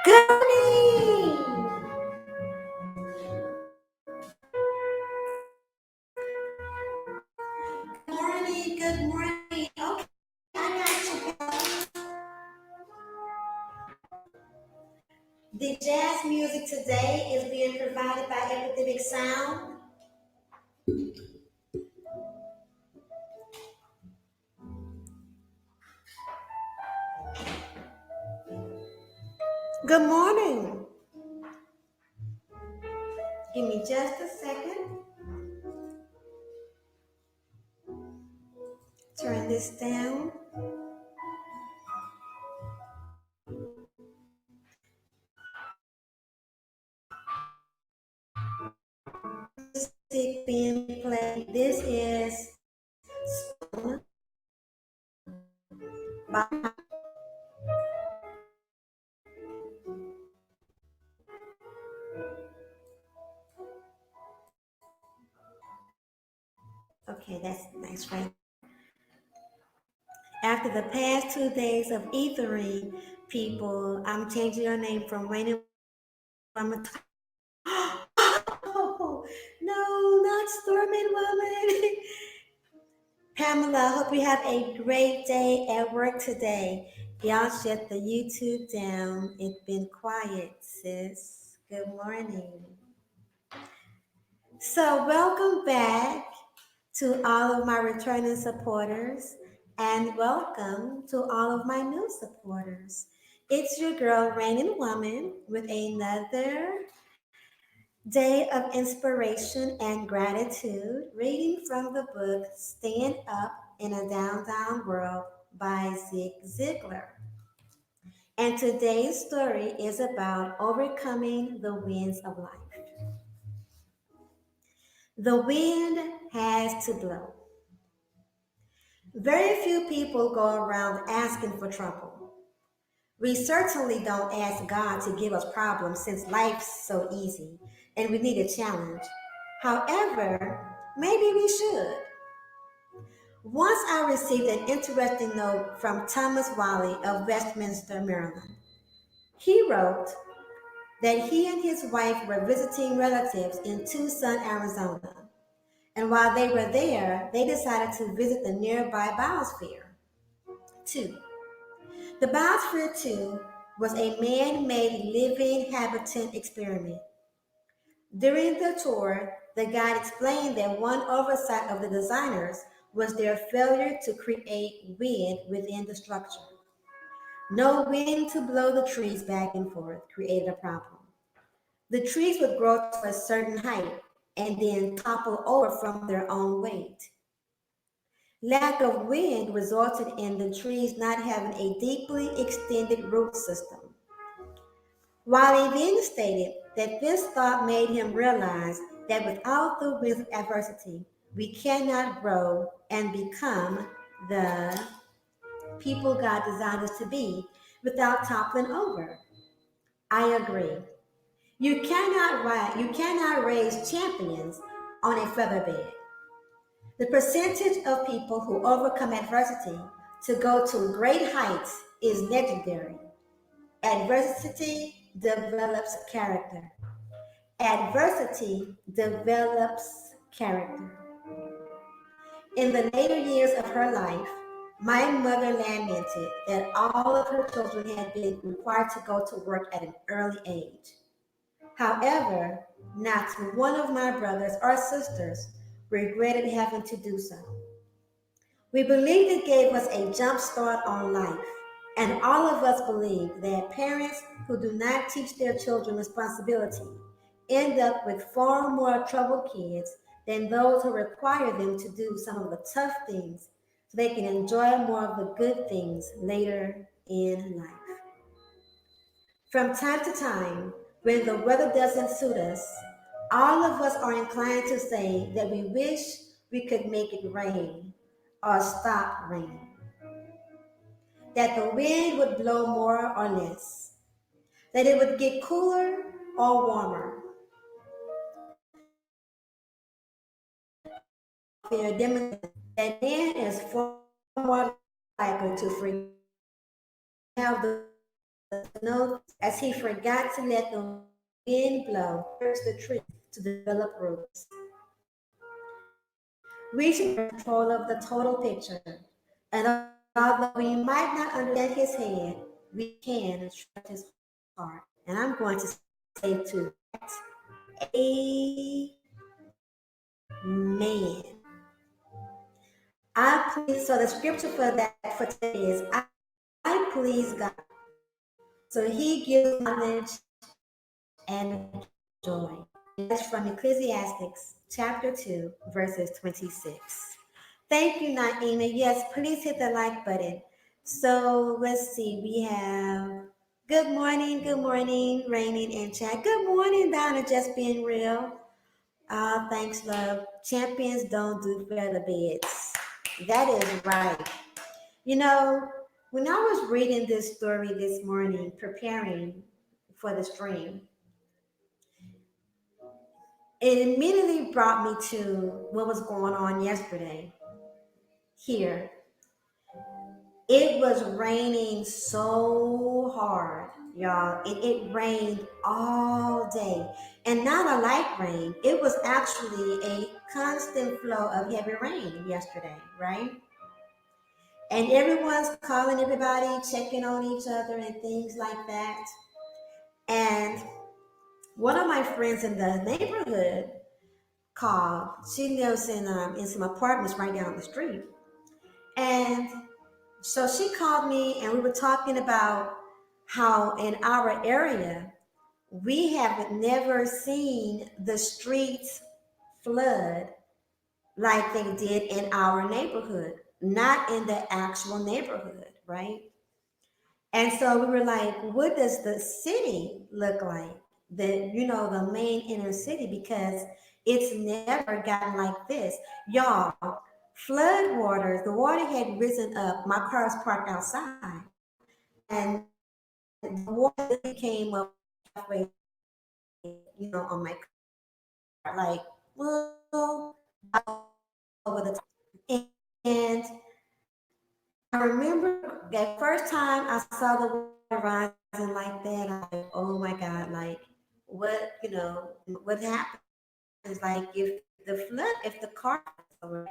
Good morning. Good morning. Good morning. Okay, I got you. The jazz music today is being provided by Epidemic Sound. Good morning. Give me just a second. Turn this down. Music being played. This is by. Okay, that's nice, right? After the past 2 days of ethering people, I'm changing your name from Rainy Woman. Oh, no, not Stormin' Woman. Pamela, hope you have a great day at work today. Y'all shut the YouTube down. It's been quiet, sis. Good morning. So, welcome back to all of my returning supporters, and welcome to all of my new supporters. It's your girl, Raining Woman, with another day of inspiration and gratitude, reading from the book Stand Up in a Down Down World by Zig Ziglar. And today's story is about overcoming the winds of life. The wind has to blow. Very few people go around asking for trouble. We certainly don't ask God to give us problems since life's so easy and we need a challenge. However, maybe we should. Once I received an interesting note from Thomas Wally of Westminster, Maryland. He wrote that he and his wife were visiting relatives in Tucson, Arizona. And while they were there, they decided to visit the nearby Biosphere 2. The Biosphere 2 was a man made living habitat experiment. During the tour, the guide explained that one oversight of the designers was their failure to create wind within the structure. No wind to blow the trees back and forth created a problem. The trees would grow to a certain height and then topple over from their own weight. Lack of wind resulted in the trees not having a deeply extended root system. While he then stated that this thought made him realize that without the winds of adversity, we cannot grow and become the people God designed us to be without toppling over. I agree. You cannot raise champions on a feather bed. The percentage of people who overcome adversity to go to great heights is legendary. Adversity develops character. Adversity develops character. In the later years of her life, my mother lamented that all of her children had been required to go to work at an early age. However, not one of my brothers or sisters regretted having to do so. We believed it gave us a jump start on life, and all of us believe that parents who do not teach their children responsibility end up with far more troubled kids than those who require them to do some of the tough things so they can enjoy more of the good things later in life. From time to time, when the weather doesn't suit us, all of us are inclined to say that we wish we could make it rain or stop raining, that the wind would blow more or less, that it would get cooler or warmer. There demonstrates that man is far more likely to forget have the snow as he forgot to let the wind blow towards the tree to develop roots. We should be in control of the total picture. And although we might not understand his head, we can trust his heart. And I'm going to say to that, Amen. So the scripture for that for today is I please God. So he gives knowledge and joy. And that's from Ecclesiastes chapter 2, verses 26. Thank you, Naima. Yes, please hit the like button. So let's see. We have good morning, raining and chat. Good morning, Donna, just being real. Thanks, love. Champions don't do feather beds. That is right. You know, when I was reading this story this morning, preparing for the stream, it immediately brought me to what was going on yesterday here. It was raining so hard, y'all. It rained all day. And not a light rain. It was actually a constant flow of heavy rain yesterday, right? And everyone's calling everybody, checking on each other and things like that. And one of my friends in the neighborhood called. She lives in some apartments right down the street. And so she called me and we were talking about how in our area we have never seen the streets flood like they did in our neighborhood, not in the actual neighborhood, right? And so we were like, what does the city look like? The main inner city, because it's never gotten like this. Y'all, flood waters, the water had risen up. My car is parked outside. And the water literally came up halfway, on my car. Like, well, over the top. And I remember that first time I saw the water rising like that, I was like, oh my God, like, what happens? Like, if the car floods over.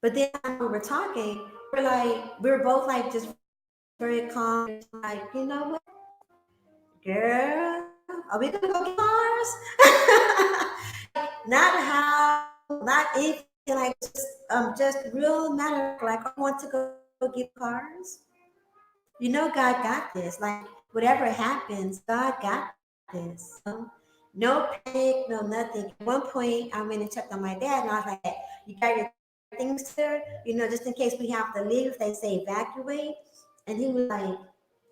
But then we were talking, we were both like just very calm, just like, girl, are we gonna go get cars? Like, not how, not anything like just real matter of fact, like, I want to go get cars. God got this. Like, whatever happens, God got this. No panic, no nothing. At one point, I went and checked on my dad, and I was like, "You got your things together, just in case we have to leave. If they say evacuate." And he was like,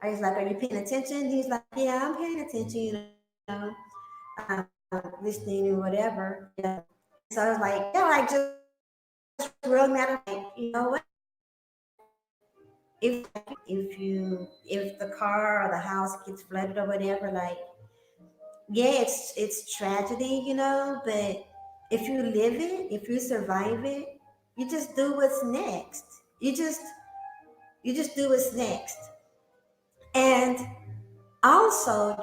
"Are you paying attention?" He's like, "Yeah, I'm paying attention. Listening or whatever." And so I was like, "Yeah, like just real matter. Like, if the car or the house gets flooded or whatever, like, yeah, it's tragedy, but if you live it, if you survive it, you just do what's next. You just do what's next. And also,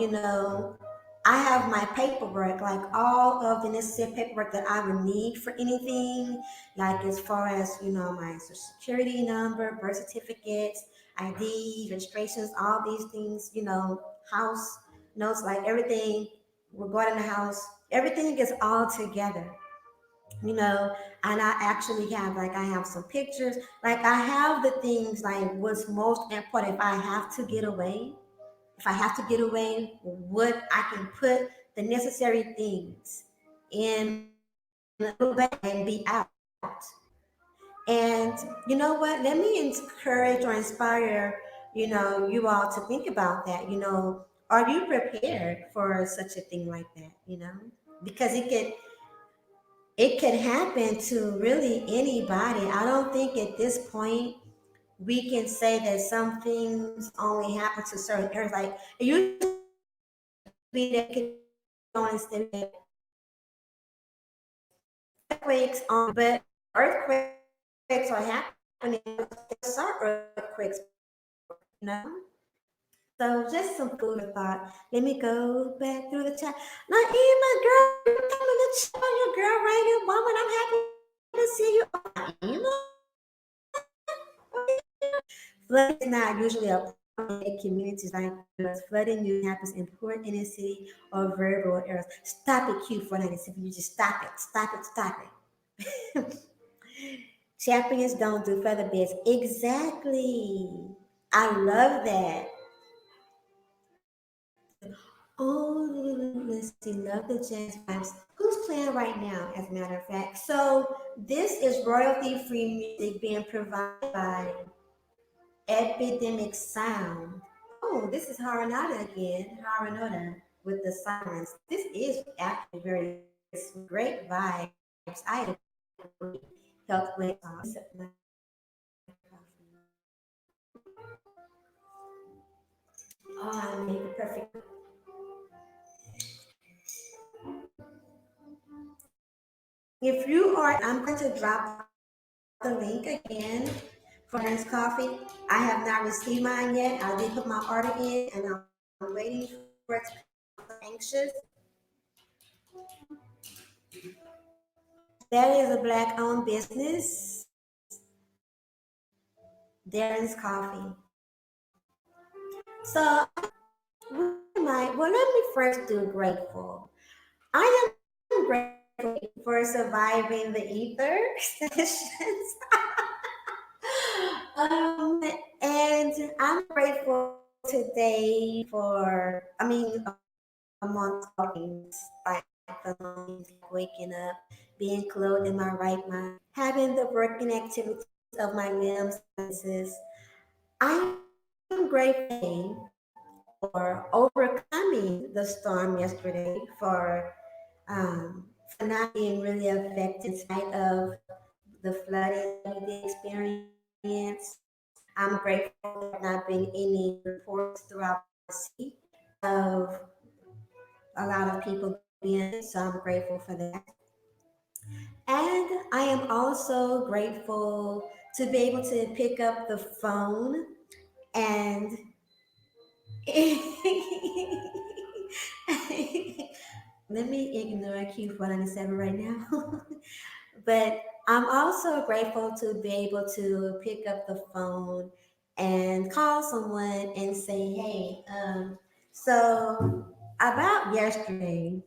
I have my paperwork, like all of the necessary paperwork that I would need for anything, like as far as, my social security number, birth certificates, ID, registrations, all these things, house notes, like everything regarding the house, everything is all together, you know, and I actually have, like, I have some pictures, like, I have the things, like, what's most important if I have to get away, what I can put the necessary things in a little bag and be out. And you know what? Let me encourage or inspire, you all to think about that. Are you prepared for such a thing like that? Because it could happen to really anybody. I don't think at this point we can say that some things only happen to certain areas. Like, it used to be that it could be on earthquakes on, but earthquakes are happening. There are earthquakes, So just some food for thought. Let me go back through the chat. Naima, girl, you come in the chat. Your girl, Rainy Woman. I'm happy to see you. Oh, Naima. Flooding is not usually a problem in communities like yours. Flooding usually happens in poor inner city or very rural areas. Stop it, Q496. You just stop it. Stop it. Stop it. Champions don't do feather beds. Exactly. I love that. Oh, let's see. Love the jazz vibes. Who's playing right now, as a matter of fact? So, this is royalty free music being provided by Epidemic Sound. Oh, this is Haranada again. Haranada with the sirens. This is actually very sweet. Great vibes. I agree. Health way song. Sip my coffee. Oh, I made the perfect. If you are, I'm going to drop the link again for Aaron's Coffee. I have not received mine yet. I did put my order in, and I'm waiting for it to come. I'm so anxious. That is a black-owned business, Darren's Coffee. So, what am I? Well, let me first do grateful. I am grateful for surviving the ether sessions. And I'm grateful today for, amongst all things, like feeling like waking up, being clothed in my right mind, having the working activities of my limbs and senses, I am grateful for overcoming the storm yesterday, for not being really affected in spite of the flooding that we did experience. I'm grateful that there have not been any reports throughout the city of a lot of people being affected, so I'm grateful for that. And I am also grateful to be able to pick up the phone and let me ignore Q497 right now. But I'm also grateful to be able to pick up the phone and call someone and say, hey, so about yesterday,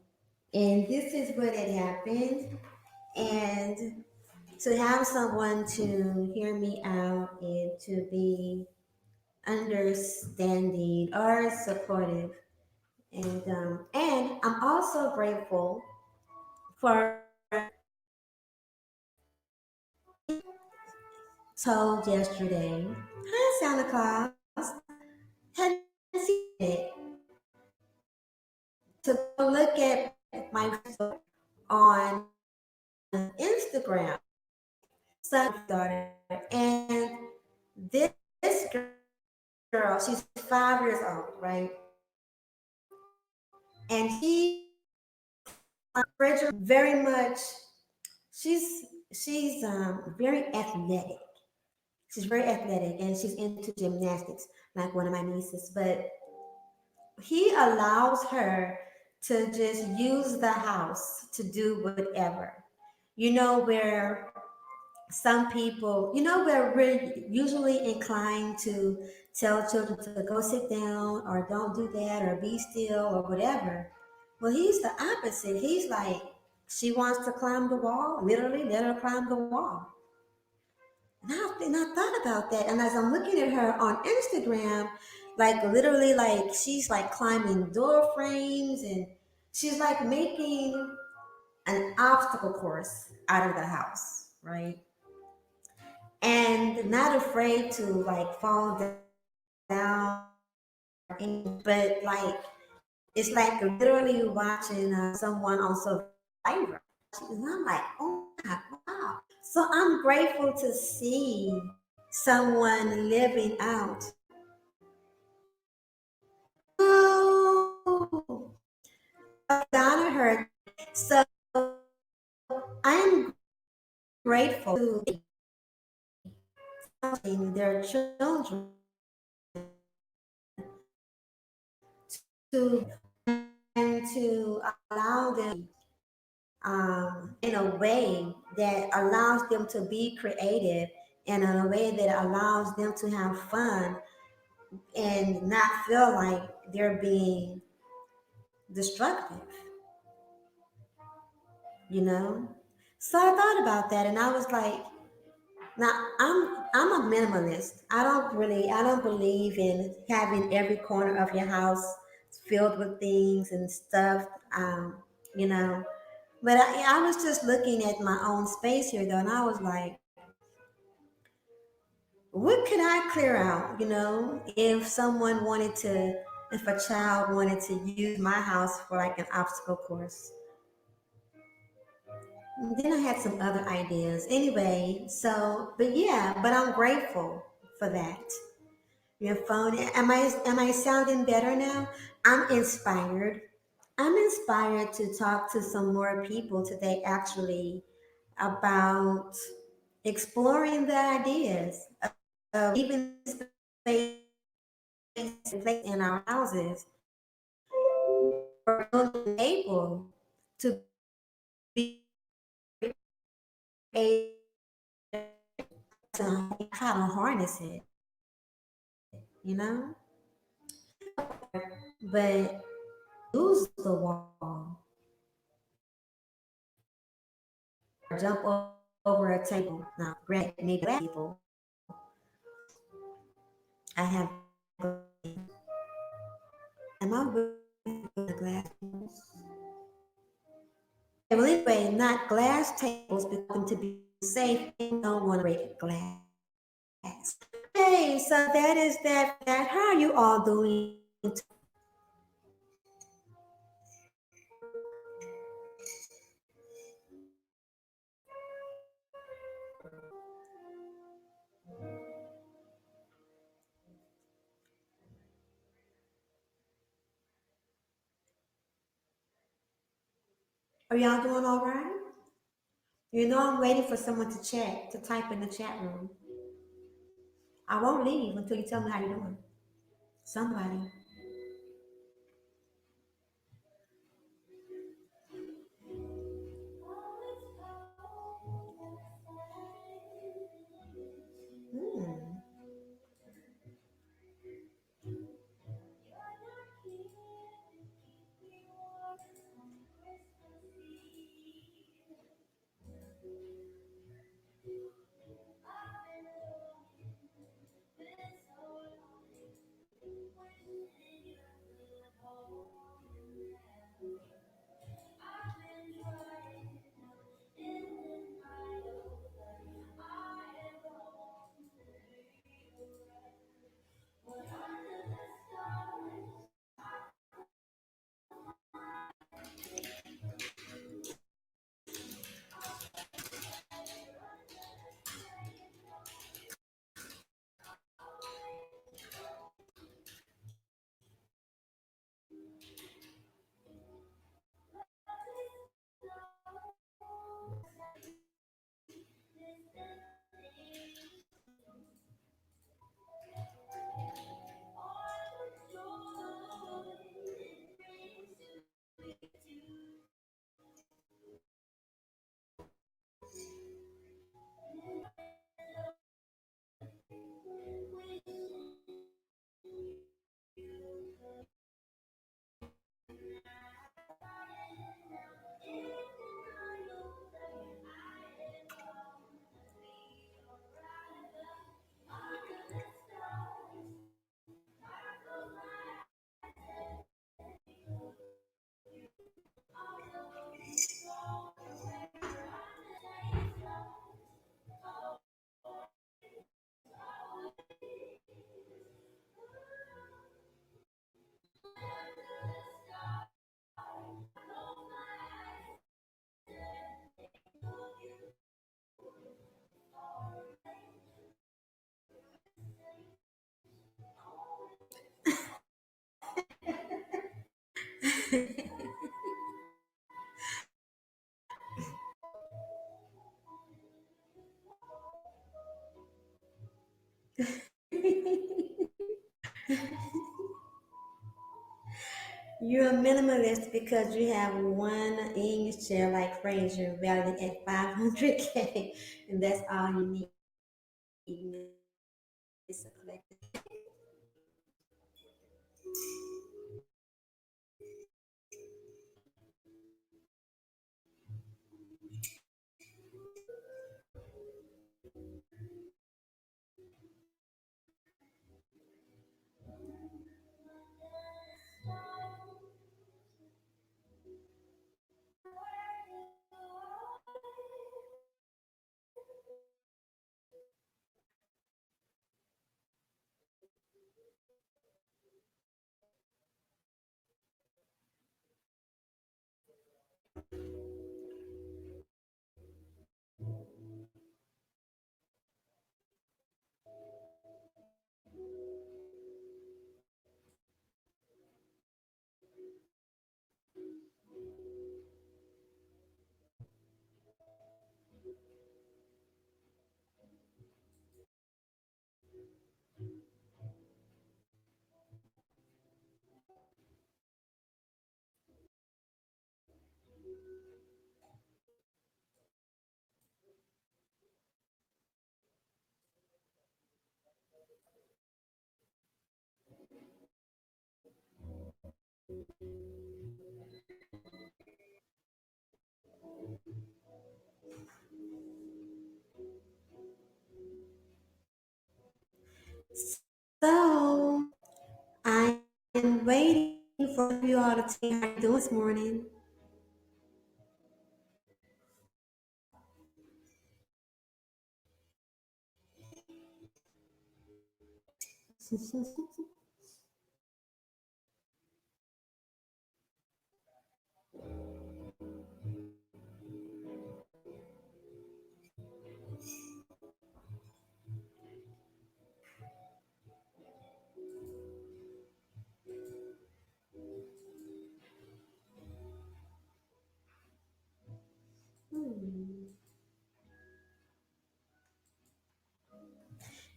and this is what had happened. And to have someone to hear me out and to be understanding or supportive. And I'm also grateful for told yesterday, hi Santa Claus, hadn't seen it, to go look at my on Instagram. Son daughter, and this girl, she's 5 years old, right? And very much. She's very athletic. She's very athletic, and she's into gymnastics, like one of my nieces. But he allows her to just use the house to do whatever. You know, where some people, where we're usually inclined to tell children to go sit down or don't do that or be still or whatever. Well, he's the opposite. He's like, she wants to climb the wall, literally, let her climb the wall. And I thought about that. And as I'm looking at her on Instagram, like literally, like she's like climbing door frames and she's like making an obstacle course out of the house, right? And not afraid to like fall down but like it's like literally watching someone on Survivor. And I'm like, oh my wow. So I'm grateful to see someone living out. Oh, Donna heard. So I'm grateful to their children to and to allow them in a way that allows them to be creative and in a way that allows them to have fun and not feel like they're being destructive, you know? So I thought about that and I was like, now I'm a minimalist. I don't believe in having every corner of your house filled with things and stuff. You know. But I was just looking at my own space here though, and I was like, what could I clear out? If someone wanted to, if a child wanted to use my house for like an obstacle course. Then I had some other ideas. Anyway, but yeah, but I'm grateful for that. Your phone. Am I sounding better now? I'm inspired. I'm inspired to talk to some more people today actually about exploring the ideas of even space in our houses for children able to be able to how to harness it, But lose the wall or jump over a table. Now, granted, maybe people, I have, am I with the glass tables? Well, anyway, not glass tables, but them to be safe and don't want to break glass. Hey, Okay, so that is that for that. How are you all doing today? Are y'all doing all right? You know I'm waiting for someone to chat, to type in the chat room. I won't leave until you tell me how you're doing. Somebody. Hmm. You're a minimalist because you have one English chair like Fraser valued at 500K, and that's all you need, Mr. Collector. So, I am waiting for one of you all to tell me how you're doing this morning. Hmm.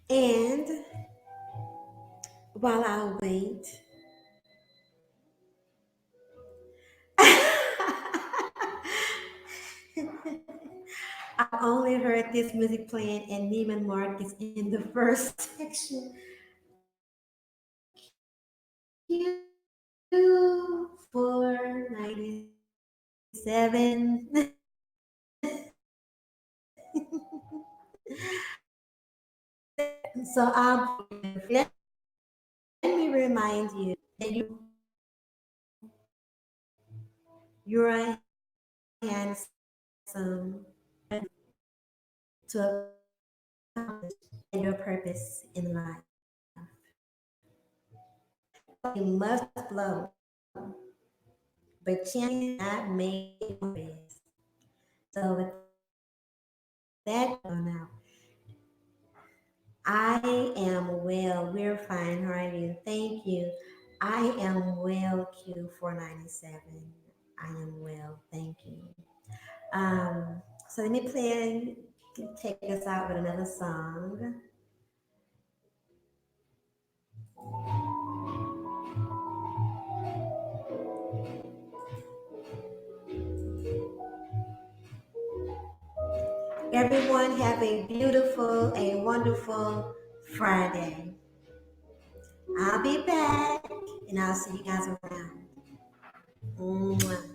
And while I wait, I've only heard this music playing in Neiman Marcus in the first section. Q497. So let me remind you that you're a handsome to accomplish your purpose in life. You must blow, but change not made for this. So with that going out, I am well. We're fine. How are you? Thank you. I am well, Q497. I am well. Thank you. So let me play, take us out with another song. Everyone have a beautiful, a wonderful Friday. I'll be back and I'll see you guys around. Mwah.